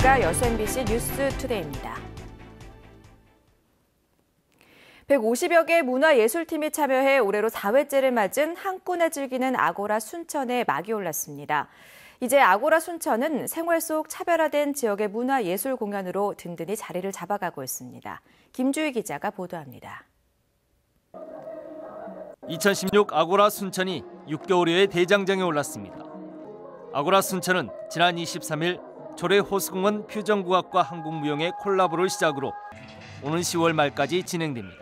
안녕하십니까. 여수 MBC 뉴스투데이입니다. 150여 개 문화예술팀이 참여해 올해로 4회째를 맞은 한꺼번에 즐기는 아고라 순천에 막이 올랐습니다. 이제 아고라 순천은 생활 속 차별화된 지역의 문화예술 공연으로 든든히 자리를 잡아가고 있습니다. 김주희 기자가 보도합니다. 2016 아고라 순천이 6개월여의 대장정에 올랐습니다. 아고라 순천은 지난 23일 조례호수공원 퓨전국악과 한국무용의 콜라보를 시작으로 오는 10월 말까지 진행됩니다.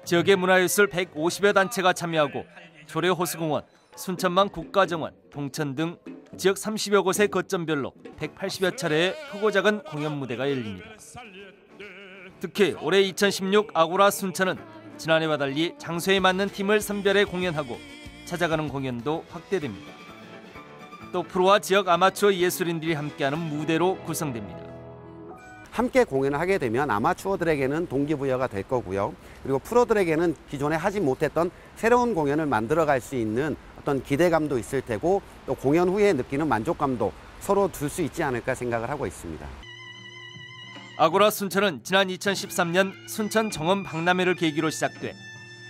지역의 문화예술 150여 단체가 참여하고 조례호수공원, 순천만 국가정원, 동천 등 지역 30여 곳의 거점별로 180여 차례의 크고 작은 공연 무대가 열립니다. 특히 올해 2016 아고라 순천은 지난해와 달리 장소에 맞는 팀을 선별해 공연하고 찾아가는 공연도 확대됩니다. 또 프로와 지역 아마추어 예술인들이 함께하는 무대로 구성됩니다. 함께 공연을 하게 되면 아마추어들에게는 동기부여가 될 거고요. 그리고 프로들에게는 기존에 하지 못했던 새로운 공연을 만들어갈 수 있는 어떤 기대감도 있을 테고 또 공연 후에 느끼는 만족감도 서로 줄 수 있지 않을까 생각을 하고 있습니다. 아고라 순천은 지난 2013년 순천 정원 박람회를 계기로 시작돼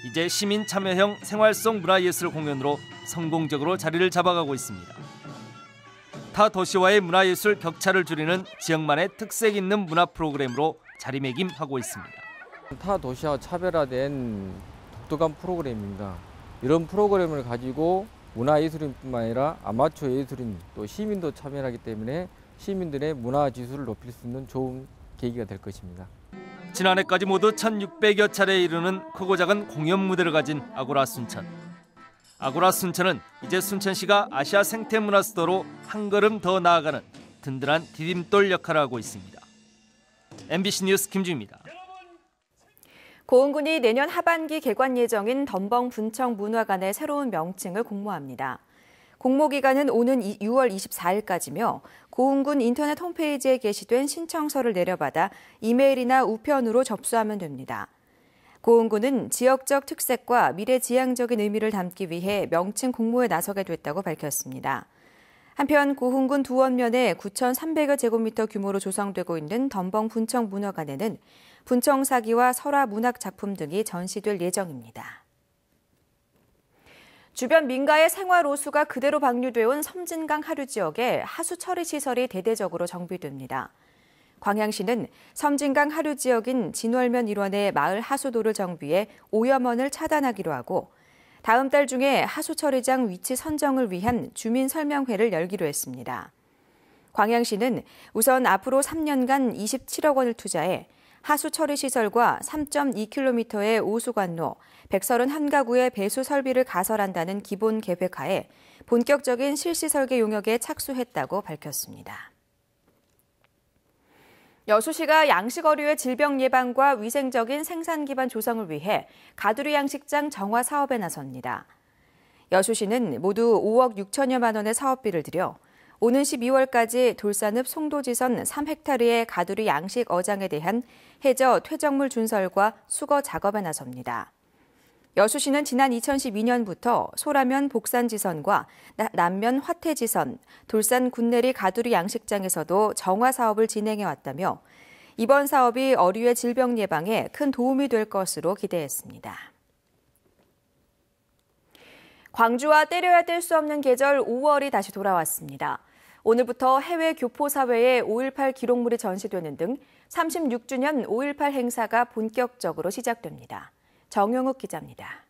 이제 시민 참여형 생활 속 문화예술 공연으로 성공적으로 자리를 잡아가고 있습니다. 타 도시와의 문화예술 격차를 줄이는 지역만의 특색 있는 문화 프로그램으로 자리매김하고 있습니다. 타 도시와 차별화된 독특한 프로그램입니다. 이런 프로그램을 가지고 문화예술인뿐만 아니라 아마추어 예술인 또 시민도 참여하기 때문에 시민들의 문화 지수를 높일 수 있는 좋은 계기가 될 것입니다. 지난해까지 모두 1,600여 차례에 이르는 크고 작은 공연 무대를 가진 아고라 순천. 아고라 순천은 이제 순천시가 아시아 생태문화 수도로 한 걸음 더 나아가는 든든한 디딤돌 역할을 하고 있습니다. MBC 뉴스 김주희입니다. 고흥군이 내년 하반기 개관 예정인 덤벙 분청 문화관의 새로운 명칭을 공모합니다. 공모 기간은 오는 6월 24일까지며 고흥군 인터넷 홈페이지에 게시된 신청서를 내려받아 이메일이나 우편으로 접수하면 됩니다. 고흥군은 지역적 특색과 미래지향적인 의미를 담기 위해 명칭 공모에 나서게 됐다고 밝혔습니다. 한편 고흥군 두원면에 9,300여 제곱미터 규모로 조성되고 있는 덤벙 분청 문화관에는 분청사기와 설화 문학 작품 등이 전시될 예정입니다. 주변 민가의 생활 오수가 그대로 방류돼 온 섬진강 하류 지역에 하수 처리 시설이 대대적으로 정비됩니다. 광양시는 섬진강 하류 지역인 진월면 일원의 마을 하수도를 정비해 오염원을 차단하기로 하고 다음 달 중에 하수 처리장 위치 선정을 위한 주민 설명회를 열기로 했습니다. 광양시는 우선 앞으로 3년간 27억 원을 투자해 하수 처리 시설과 3.2km의 오수관로, 131가구의 배수 설비를 가설한다는 기본 계획하에 본격적인 실시 설계 용역에 착수했다고 밝혔습니다. 여수시가 양식어류의 질병 예방과 위생적인 생산 기반 조성을 위해 가두리 양식장 정화 사업에 나섭니다. 여수시는 모두 5억 6천여만 원의 사업비를 들여 오는 12월까지 돌산읍 송도지선 3헥타르의 가두리 양식 어장에 대한 해저 퇴적물 준설과 수거 작업에 나섭니다. 여수시는 지난 2012년부터 소라면 복산지선과 남면 화태지선, 돌산 군내리 가두리 양식장에서도 정화 사업을 진행해왔다며 이번 사업이 어류의 질병 예방에 큰 도움이 될 것으로 기대했습니다. 광주와 때려야 뗄 수 없는 계절 5월이 다시 돌아왔습니다. 오늘부터 해외 교포사회에 5.18 기록물이 전시되는 등 36주년 5.18 행사가 본격적으로 시작됩니다. 정용욱 기자입니다.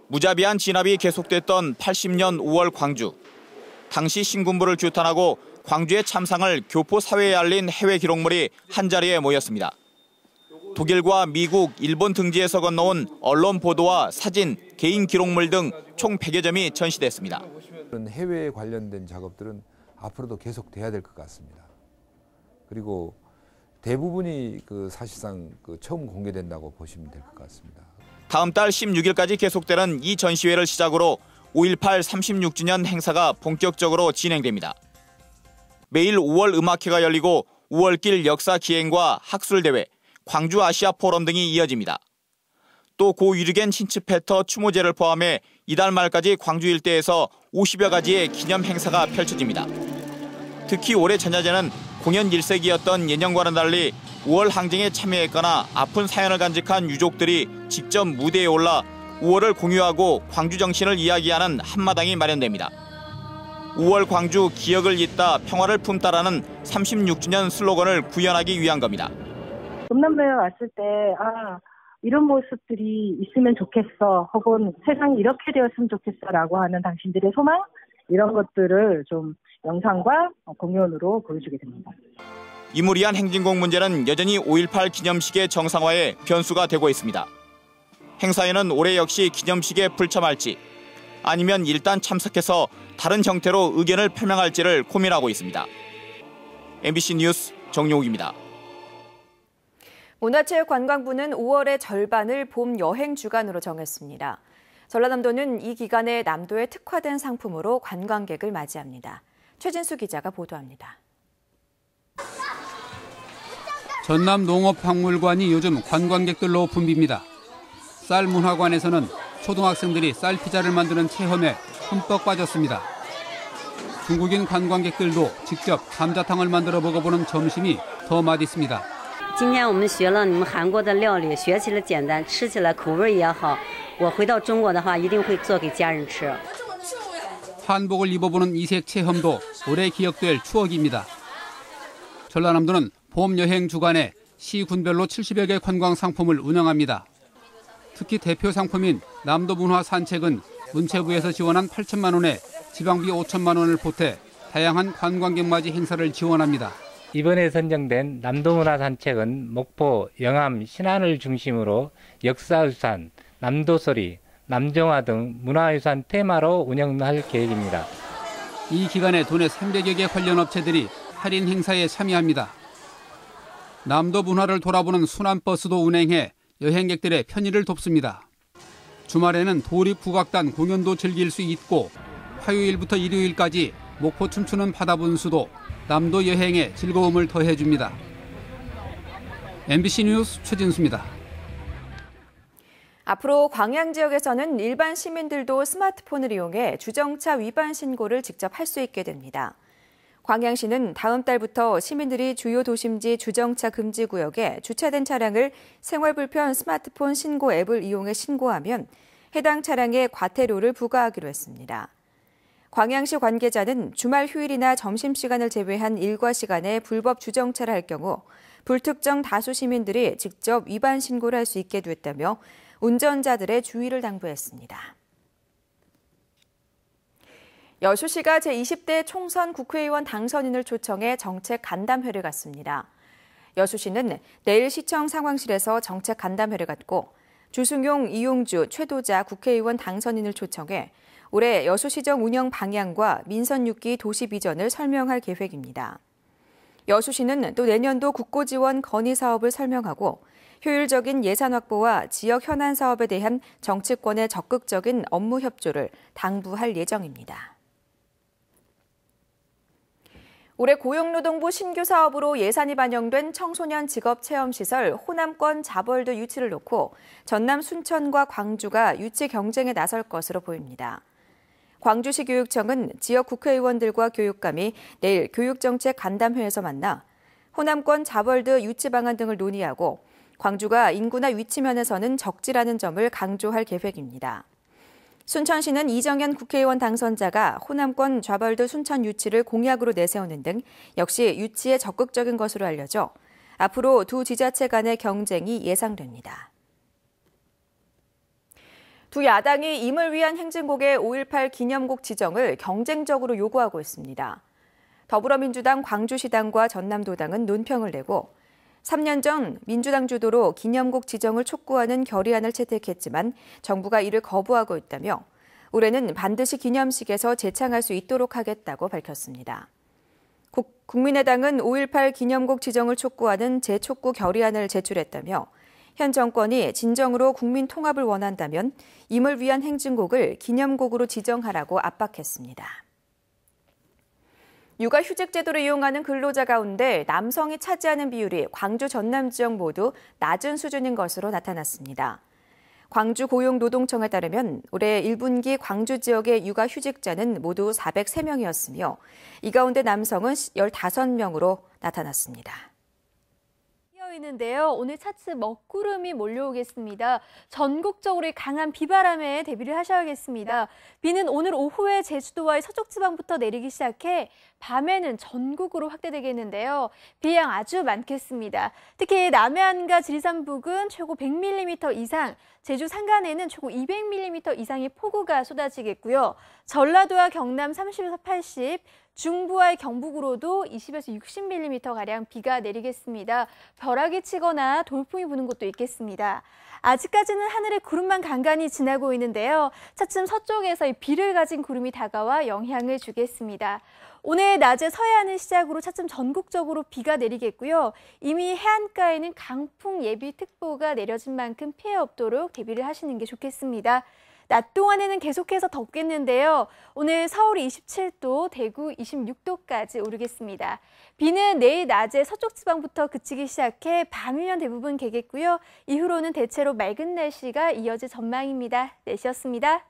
무자비한 진압이 계속됐던 80년 5월 광주. 당시 신군부를 규탄하고 광주의 참상을 교포 사회에 알린 해외 기록물이 한자리에 모였습니다. 독일과 미국, 일본 등지에서 건너온 언론 보도와 사진, 개인 기록물 등 총 100여 점이 전시됐습니다. 해외에 관련된 작업들은 앞으로도 계속돼야 될 것 같습니다. 그리고 대부분이 사실상 처음 공개된다고 보시면 될 것 같습니다. 다음 달 16일까지 계속되는 이 전시회를 시작으로 5.18 36주년 행사가 본격적으로 진행됩니다. 매일 5월 음악회가 열리고 5월길 역사 기행과 학술대회, 광주 아시아 포럼 등이 이어집니다. 또 고 유리겐 신츠페터 추모제를 포함해 이달 말까지 광주 일대에서 50여 가지의 기념 행사가 펼쳐집니다. 특히 올해 전야제는 공연 일색이었던 예년과는 달리 5월 항쟁에 참여했거나 아픈 사연을 간직한 유족들이 직접 무대에 올라 5월을 공유하고 광주 정신을 이야기하는 한마당이 마련됩니다. 5월 광주 기억을 잇다 평화를 품다라는 36주년 슬로건을 구현하기 위한 겁니다. 전남도에 왔을 때 이런 모습들이 있으면 좋겠어 혹은 세상이 이렇게 되었으면 좋겠어라고 하는 당신들의 소망 이런 것들을 좀 영상과 공연으로 보여주게 됩니다. 이무리한 행진곡 문제는 여전히 5.18 기념식의 정상화에 변수가 되고 있습니다. 행사에는 올해 역시 기념식에 불참할지 아니면 일단 참석해서 다른 형태로 의견을 표명할지를 고민하고 있습니다. MBC 뉴스 정용욱입니다. 문화체육관광부는 5월의 절반을 봄 여행 주간으로 정했습니다. 전라남도는 이 기간에 남도에 특화된 상품으로 관광객을 맞이합니다. 최진수 기자가 보도합니다. 전남농업박물관이 요즘 관광객들로 붐빕니다. 쌀문화관에서는 초등학생들이 쌀피자를 만드는 체험에 흠뻑 빠졌습니다. 중국인 관광객들도 직접 감자탕을 만들어 먹어보는 점심이 더 맛있습니다. 今天我们学了你们韩国的料理，学起来简单，吃起来口味也好。我回到中国的话，一定会做给家人吃。 한복을 입어보는 이색 체험도 오래 기억될 추억입니다. 전라남도는 봄 여행 주간에 시 군별로 70여 개 관광 상품을 운영합니다. 특히 대표 상품인 남도 문화 산책은 문체부에서 지원한 8천만 원에 지방비 5천만 원을 보태 다양한 관광객 맞이 행사를 지원합니다. 이번에 선정된 남도문화산책은 목포, 영암, 신안을 중심으로 역사유산, 남도소리, 남정화 등 문화유산 테마로 운영할 계획입니다. 이 기간에 도내 300여 개 관련 업체들이 할인 행사에 참여합니다. 남도 문화를 돌아보는 순환버스도 운행해 여행객들의 편의를 돕습니다. 주말에는 도립국악단 공연도 즐길 수 있고 화요일부터 일요일까지 목포 춤추는 바다분수도 남도 여행에 즐거움을 더해줍니다. MBC 뉴스 최진수입니다. 앞으로 광양 지역에서는 일반 시민들도 스마트폰을 이용해 주정차 위반 신고를 직접 할 수 있게 됩니다. 광양시는 다음 달부터 시민들이 주요 도심지 주정차 금지 구역에 주차된 차량을 생활불편 스마트폰 신고 앱을 이용해 신고하면 해당 차량에 과태료를 부과하기로 했습니다. 광양시 관계자는 주말 휴일이나 점심시간을 제외한 일과 시간에 불법 주정차를 할 경우 불특정 다수 시민들이 직접 위반 신고를 할 수 있게 됐다며 운전자들의 주의를 당부했습니다. 여수시가 제20대 총선 국회의원 당선인을 초청해 정책 간담회를 갖습니다. 여수시는 내일 시청 상황실에서 정책 간담회를 갖고 주승용, 이용주, 최도자 국회의원 당선인을 초청해 올해 여수시정 운영 방향과 민선 6기 도시 비전을 설명할 계획입니다. 여수시는 또 내년도 국고 지원 건의 사업을 설명하고 효율적인 예산 확보와 지역 현안 사업에 대한 정치권의 적극적인 업무 협조를 당부할 예정입니다. 올해 고용노동부 신규 사업으로 예산이 반영된 청소년 직업체험시설 호남권 자벌드 유치를 놓고 전남 순천과 광주가 유치 경쟁에 나설 것으로 보입니다. 광주시 교육청은 지역 국회의원들과 교육감이 내일 교육정책 간담회에서 만나 호남권 자벌드 유치 방안 등을 논의하고 광주가 인구나 위치 면에서는 적지라는 점을 강조할 계획입니다. 순천시는 이정현 국회의원 당선자가 호남권 좌벌드 순천 유치를 공약으로 내세우는 등 역시 유치에 적극적인 것으로 알려져 앞으로 두 지자체 간의 경쟁이 예상됩니다. 두 야당이 임을 위한 행진곡의 5.18 기념곡 지정을 경쟁적으로 요구하고 있습니다. 더불어민주당 광주시당과 전남도당은 논평을 내고 3년 전 민주당 주도로 기념곡 지정을 촉구하는 결의안을 채택했지만 정부가 이를 거부하고 있다며 올해는 반드시 기념식에서 재창할 수 있도록 하겠다고 밝혔습니다. 국민의당은 5.18 기념곡 지정을 촉구하는 재촉구 결의안을 제출했다며 현 정권이 진정으로 국민 통합을 원한다면 임을 위한 행진곡을 기념곡으로 지정하라고 압박했습니다. 육아휴직 제도를 이용하는 근로자 가운데 남성이 차지하는 비율이 광주 전남 지역 모두 낮은 수준인 것으로 나타났습니다. 광주고용노동청에 따르면 올해 1분기 광주 지역의 육아휴직자는 모두 403명이었으며 이 가운데 남성은 15명으로 나타났습니다. 있는데요. 오늘 차츰 먹구름이 몰려오겠습니다. 전국적으로 강한 비바람에 대비를 하셔야겠습니다. 비는 오늘 오후에 제주도와의 서쪽 지방부터 내리기 시작해 밤에는 전국으로 확대되겠는데요. 비양 아주 많겠습니다. 특히 남해안과 지리산 부근 최고 100mm 이상, 제주 산간에는 최고 200mm 이상의 폭우가 쏟아지겠고요. 전라도와 경남 30에서 80, 중부와의 경북으로도 20에서 60mm가량 비가 내리겠습니다. 벼락이 치거나 돌풍이 부는 곳도 있겠습니다. 아직까지는 하늘에 구름만 간간히 지나고 있는데요. 차츰 서쪽에서 이 비를 가진 구름이 다가와 영향을 주겠습니다. 오늘 낮에 서해안을 시작으로 차츰 전국적으로 비가 내리겠고요. 이미 해안가에는 강풍 예비특보가 내려진 만큼 피해 없도록 대비를 하시는 게 좋겠습니다. 낮 동안에는 계속해서 덥겠는데요. 오늘 서울이 27도, 대구 26도까지 오르겠습니다. 비는 내일 낮에 서쪽 지방부터 그치기 시작해 밤이면 대부분 개겠고요. 이후로는 대체로 맑은 날씨가 이어질 전망입니다. 내시였습니다.